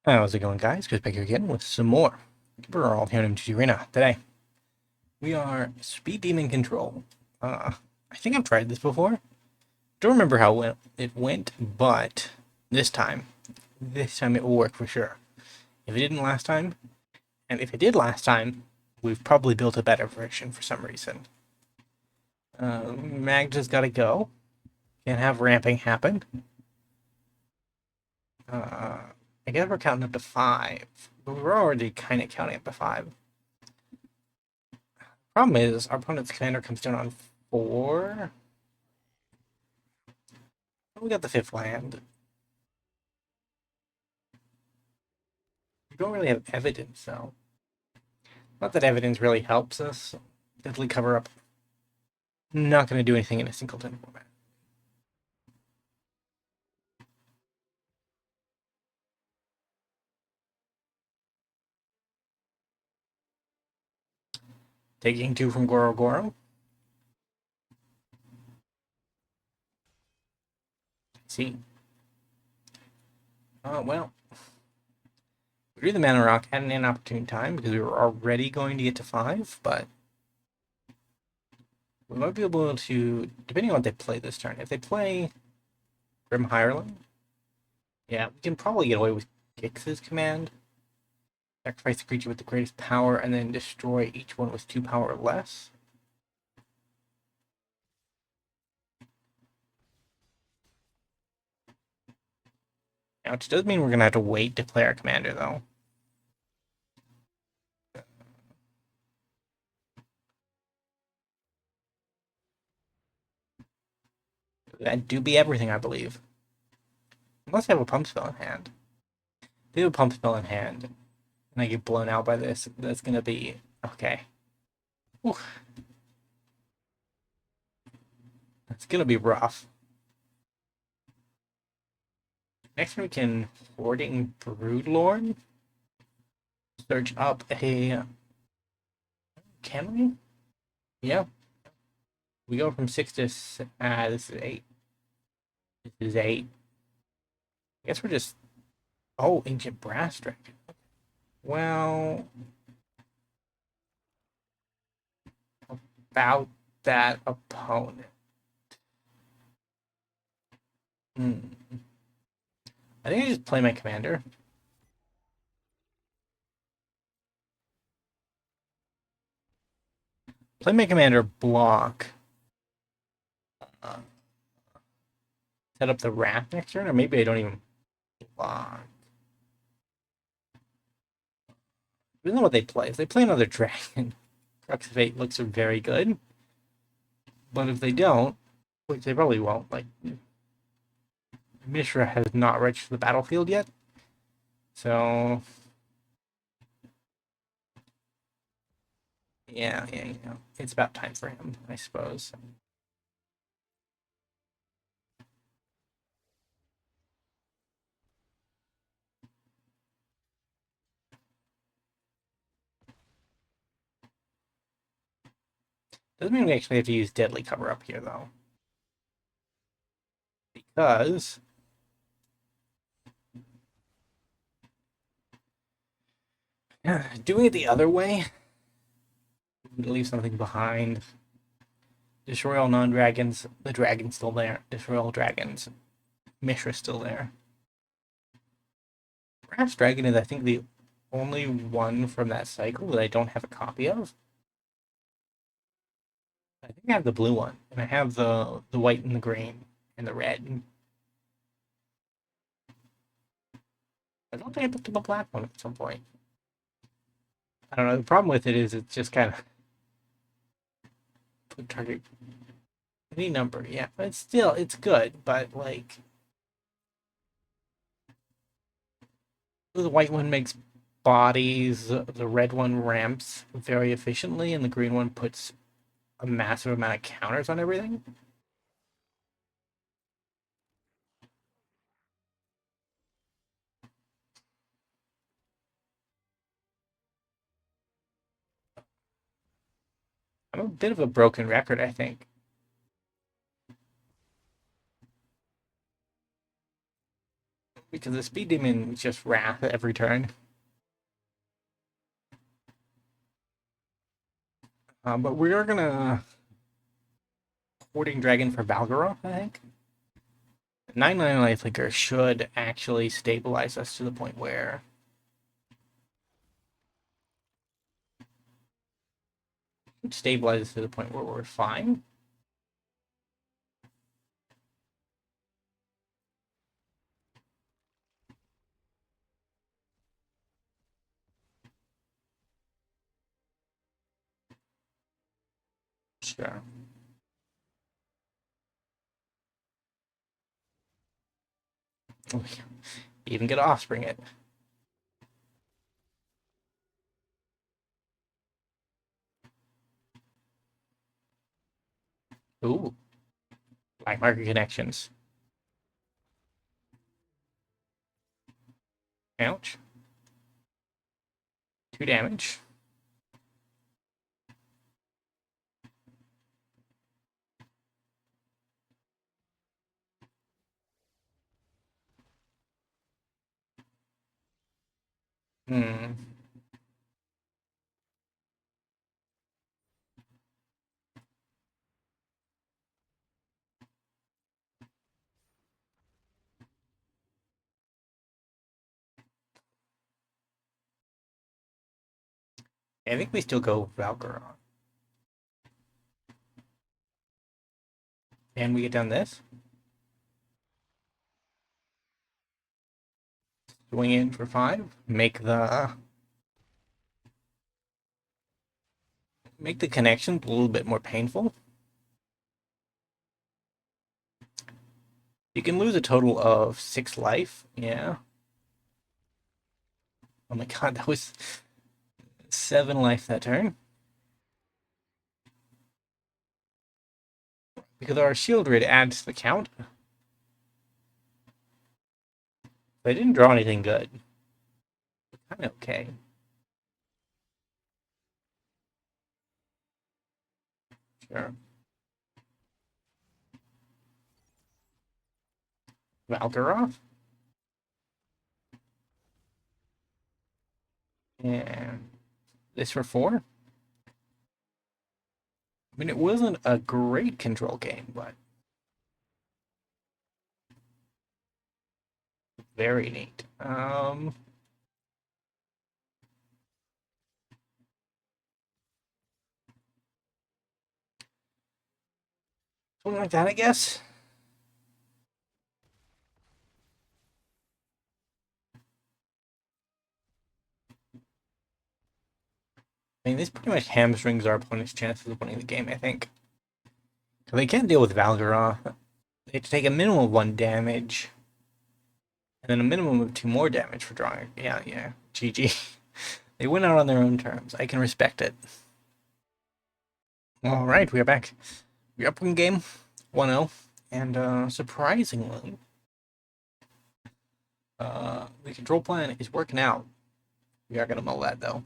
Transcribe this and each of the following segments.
How's it going, guys? Chris back here again with some more Brawl here in MTG Arena. Today, we are Speed Demon Control. I think I've tried this before. Don't remember how it went, but this time it will work for sure. If it didn't last time, and if it did last time, we've probably built a better version for some reason. Magda's gotta go. Can't have ramping happen. I guess we're counting up to 5, but we're already kind of counting up to 5. Problem is, our opponent's commander comes down on 4. We got the 5th land. We don't really have evidence, though. Not that evidence really helps us. Deadly cover up. Not going to do anything in a singleton format. Taking 2 from Goro Goro. See. Well. We drew the Mana Rock at an inopportune time because we were already going to get to 5, but we might be able to, depending on what they play this turn. If they play Grim Hireling, yeah, we can probably get away with Gix's command. Sacrifice the creature with the greatest power and then destroy each one with 2 power or less. Now, which does mean we're going to have to wait to play our commander, though. That do be everything, I believe. Unless they have a pump spell in hand. If they have a pump spell in hand, and I get blown out by this, that's going to be... okay. Ooh. That's going to be rough. Next we can Hoarding Broodlord. Search up a... can we? Yeah. We go from 6 to... this is 8. This is 8. I guess we're just... oh, Ancient Brass Dragon. Well... about that opponent. I think I just play my commander. Play my commander, block. Set up the Wrath next turn, or maybe I don't even block. I don't know what they play. If they play another dragon, Crux of Fate looks very good. But if they don't, which they probably won't, like, Mishra has not reached the battlefield yet. So, yeah, it's about time for him, I suppose. Doesn't mean we actually have to use Deadly Cover up here, though. Because... doing it the other way would leave something behind. Destroy all non-dragons. The dragon's still there. Destroy all dragons. Mishra's still there. Brass Dragon is, I think, the only one from that cycle that I don't have a copy of. I think I have the blue one, and I have the white and the green and the red. I don't think I picked up a black one at some point. I don't know. The problem with it is it's just kind of put target any number, yeah. But it's good, but like the white one makes bodies, the red one ramps very efficiently, and the green one puts a massive amount of counters on everything. I'm a bit of a broken record, I think. Because the speed demon is just wrath every turn. But we are gonna Hoarding Dragon for Valgaroth, I think. 9/9 Lifelinker should actually stabilize us to the point where we're fine. Sure. Even get Offspring it. Ooh. Black Market Connections. Ouch. 2 damage. Hmm. I think we still go Valgaroth. And we get done this. Swing in for 5. Make the connection a little bit more painful. You can lose a total of 6 life. Yeah. Oh my god, that was 7 life that turn. Because our shield grid adds to the count. They didn't draw anything good. Kind of okay. Sure. Valgaroth. And this for 4. I mean, it wasn't a great control game, but very neat. Something like that, I guess. I mean, this pretty much hamstrings our opponent's chances of winning the game, I think. So they can't deal with Valgaroth. They have to take a minimum of 1 damage. And then a minimum of 2 more damage for drawing. Yeah. GG. They went out on their own terms. I can respect it. Alright, we are back. We're up in game 1-0. And surprisingly, the control plan is working out. We are going to mull that, though.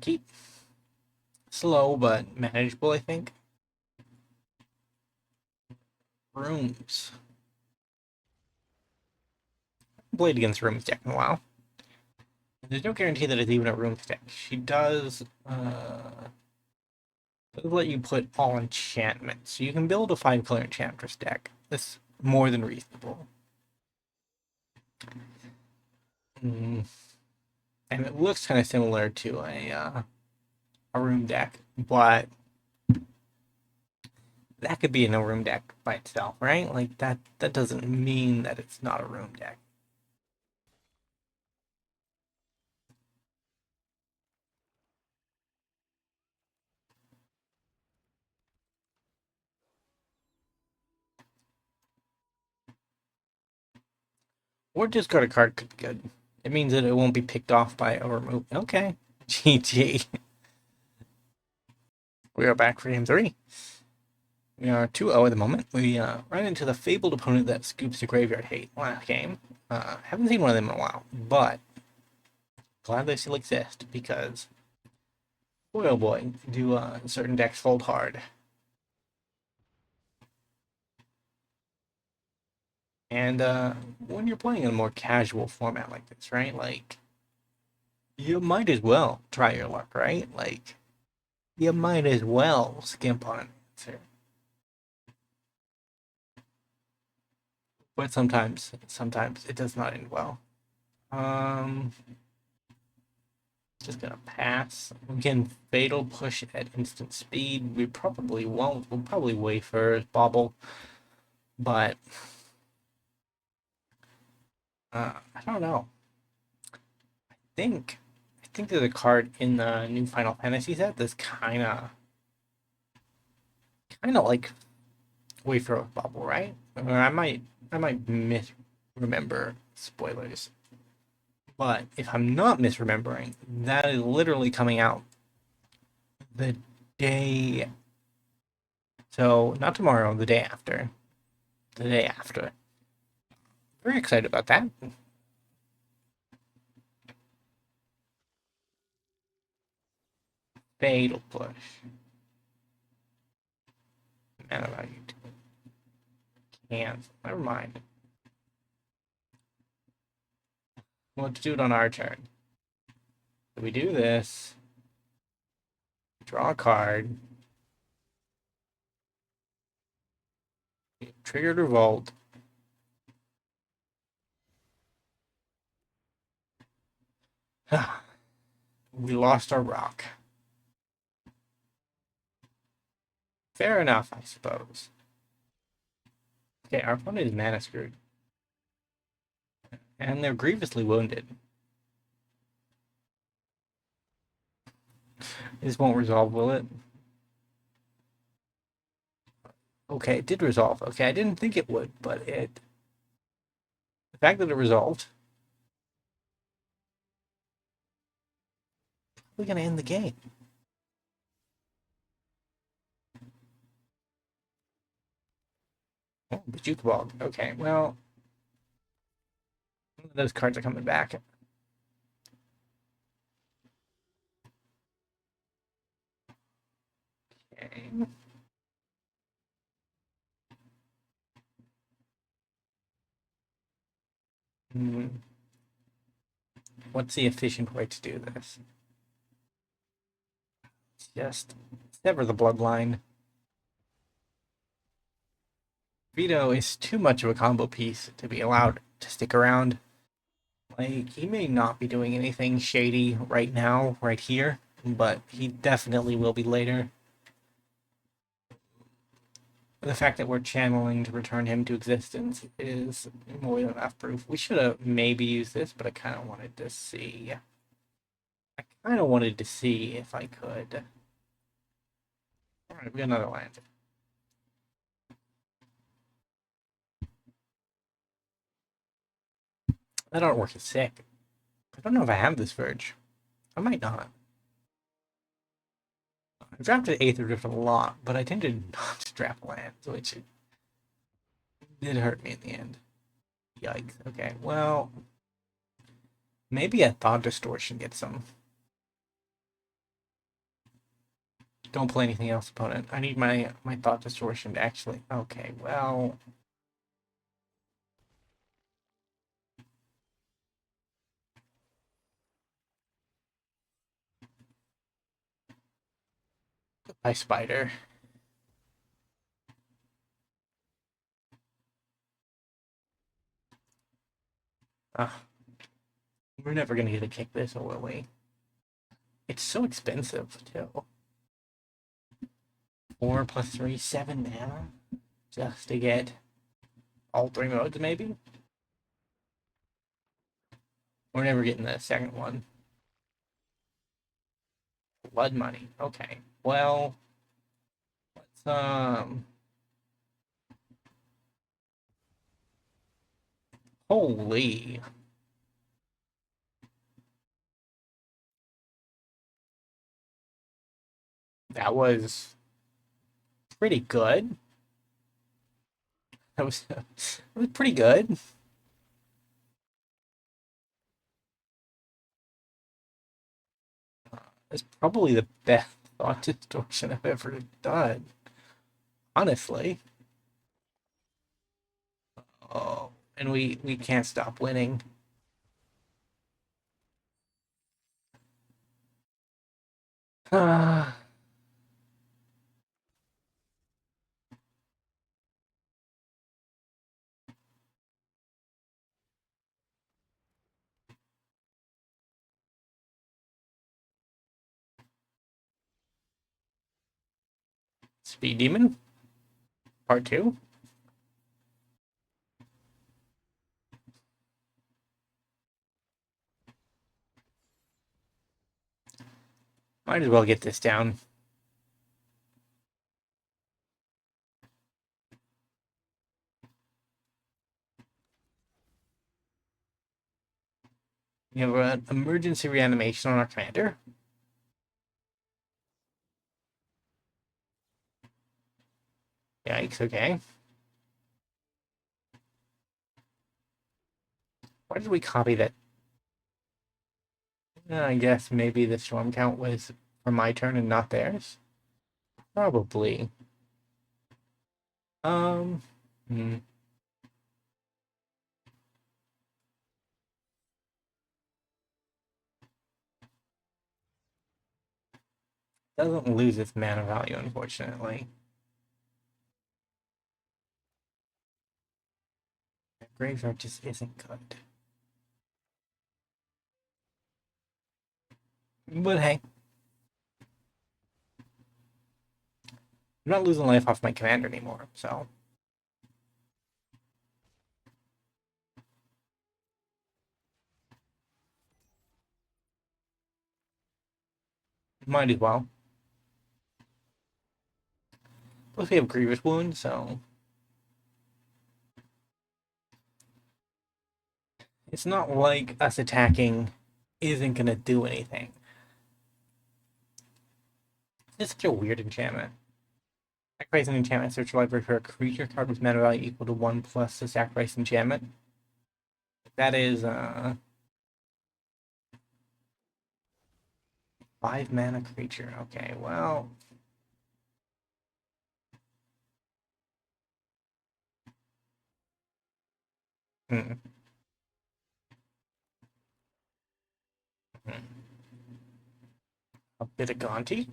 Keep slow, but manageable, I think. Rooms. Played against Rooms deck in a while. There's no guarantee that it's even a Rooms deck. She does let you put all enchantments. So you can build a 5-color Enchantress deck. That's more than reasonable. And it looks kind of similar to a room deck, but that could be in a room deck by itself, right? Like that doesn't mean that it's not a room deck. Or discard a card could be good. It means that it won't be picked off by a remove. Okay. GG. We are back for game 3. We are 2-0 at the moment. We run into the fabled opponent that scoops the graveyard hate last game. Haven't seen one of them in a while, but glad they still exist because, boy oh boy, do certain decks fold hard. And when you're playing in a more casual format like this, right? Like, you might as well try your luck, right? Like, you might as well skimp on an answer. But sometimes it does not end well. Um, just gonna pass. We can fatal push at instant speed. We probably won't. We'll probably Wayfarer, Bauble, but I don't know. Think I think there's a card in the new Final Fantasy set that's kind of like Wayfarer with Bauble, right? Or I might misremember spoilers, but if I'm not misremembering, that is literally coming out the day. So not tomorrow, the day after. The day after. Very excited about that. Fatal push. Mana value. Can't. Never mind. We'll have to do it on our turn. So we do this. Draw a card. Triggered Revolt. We lost our rock. Fair enough, I suppose. Okay, our opponent is mana screwed. And they're grievously wounded. This won't resolve, will it? Okay, it did resolve. Okay, I didn't think it would, but it. The fact that it resolved. We're gonna end the game. Oh, the Jukebog. Okay, well. Those cards are coming back. Okay. Hmm. What's the efficient way to do this? Just sever the bloodline. Vito is too much of a combo piece to be allowed to stick around. Like, he may not be doing anything shady right now, right here, but he definitely will be later. The fact that we're channeling to return him to existence is more than enough proof. We should have maybe used this, but I kind of wanted to see. I kind of wanted to see if I could. Alright, we got another land. That artwork is sick. I don't know if I have this Verge. I might not. I've drafted Aether Drift a lot, but I tended not to draft lands, which did hurt me in the end. Yikes. Okay, well, maybe a Thought Distortion gets some. Don't play anything else, opponent. I need my Thought Distortion to actually. Okay, well. By Spider. We're never gonna get to kick this, or will we? It's so expensive, too. 4 plus 3, 7 mana? Just to get all 3 modes, maybe? We're never getting the second one. Blood money. Okay. Well, let's holy. That was pretty good. That was pretty good. It's probably the best thought distortion I've ever done. Honestly. Oh, and we can't stop winning. Ah. Speed Demon, part 2. Might as well get this down. We have an emergency reanimation on our commander. Yikes, okay. Why did we copy that? I guess maybe the storm count was for my turn and not theirs. Probably. Um. Hmm. Doesn't lose its mana value, unfortunately. Graveyard just isn't good. But hey, I'm not losing life off my commander anymore, so. Might as well. Plus we have Grievous Wound, so. It's not like us attacking isn't gonna do anything. It's such a weird enchantment. Sacrifice an enchantment, search your library for a creature card with mana value equal to 1 plus the sacrifice enchantment. That is 5 mana creature. Okay, well. Hmm. Hmm. A bit of Gonti.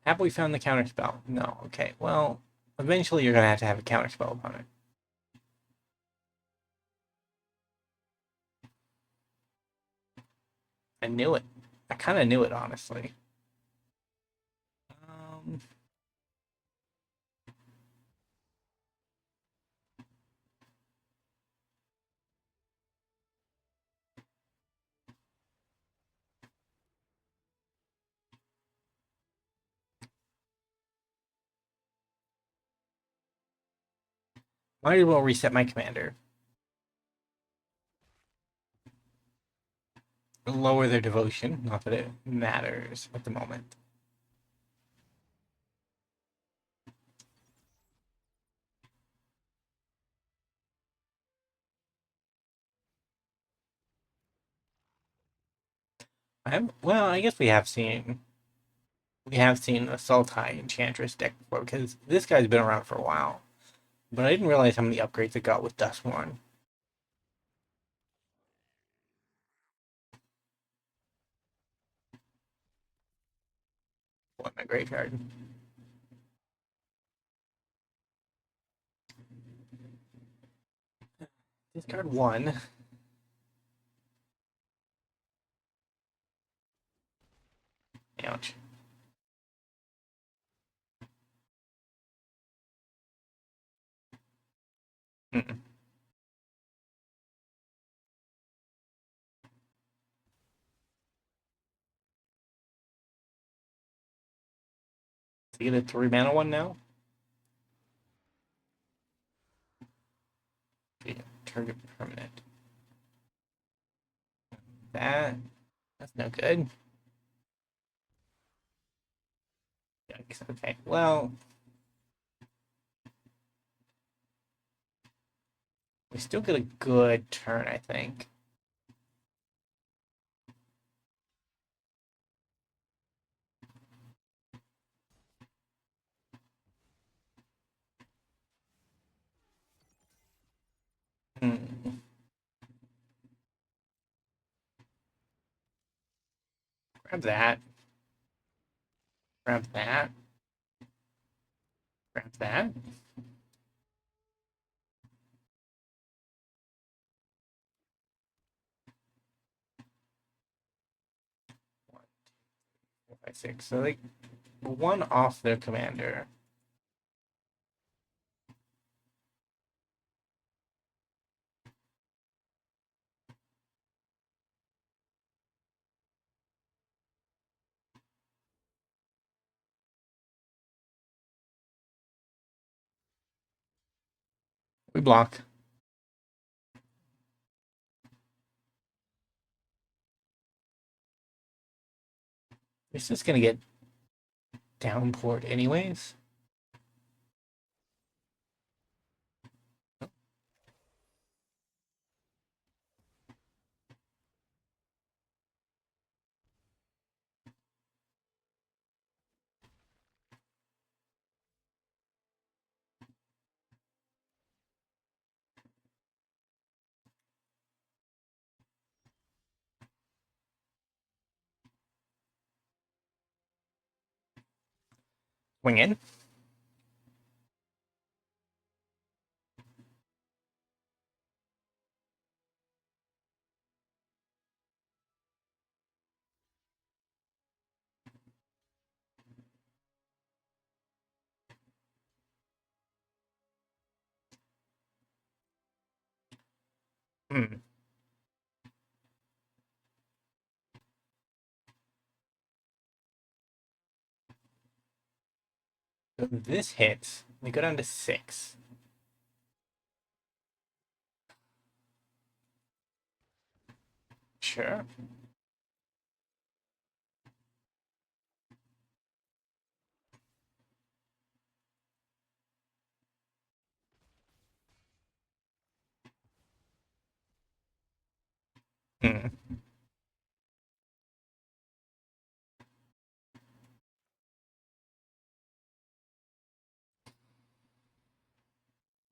Have we found the counterspell? No. Okay, well, eventually you're going to have a counterspell upon it. I knew it. I kind of knew it, honestly. Um, might as well reset my commander. Lower their devotion. Not that it matters at the moment. Well, I guess we have seen a Sultai Enchantress deck before because this guy's been around for a while. But I didn't realize how many upgrades it got with Dustborn. What my graveyard. Discard 1. Ouch. Mm-mm. So you get a 3 mana one now? Yeah, target permanent. That's no good. Yikes. Okay, well, we still get a good turn, I think. Grab that. Grab that. Grab that. One, 4, 5, 6. So like one off their commander. We block. This is gonna get downpoured anyways. Swing in. Hmm. So this hits. We go down to 6. Sure. Hmm.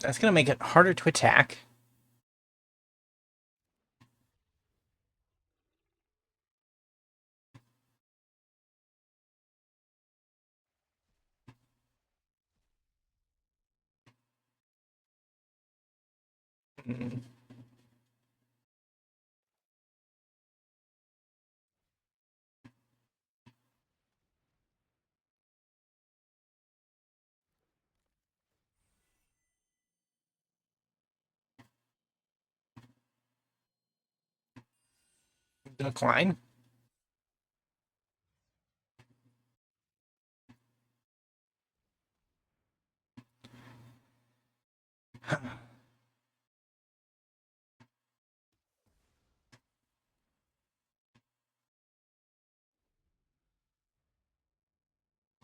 That's gonna make it harder to attack. Hmm. Decline.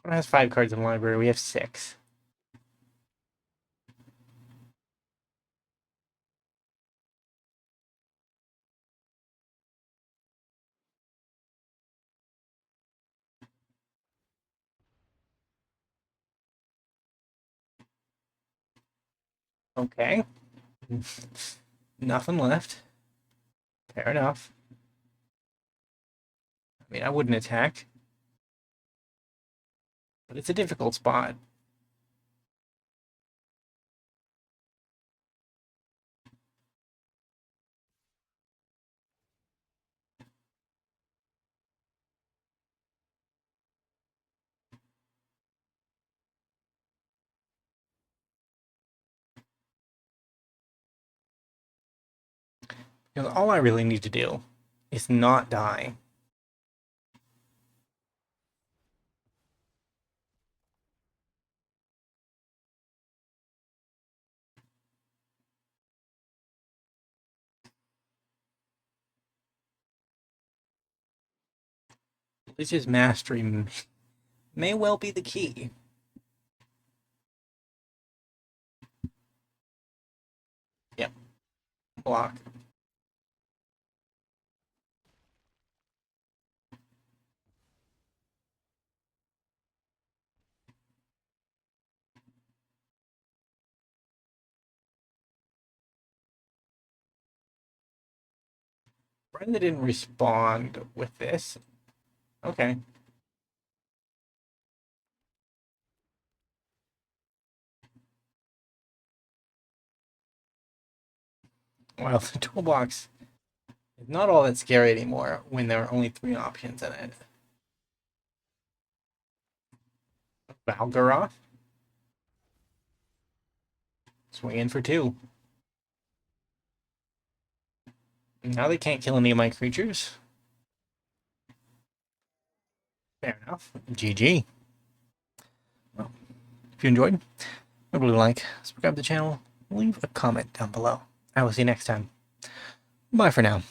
One has 5 cards in the library. We have 6. Okay. Nothing left. Fair enough. I mean, I wouldn't attack, but it's a difficult spot. Because all I really need to do is not die. Lich's mastery may well be the key. Yep. Block. Brenda didn't respond with this. Okay. Well, the toolbox is not all that scary anymore when there are only 3 options in it. Valgaroth. Swing in for 2. Now they can't kill any of my creatures. Fair enough. GG. Well, if you enjoyed, remember to like, subscribe to the channel, leave a comment down below. I will see you next time. Bye for now.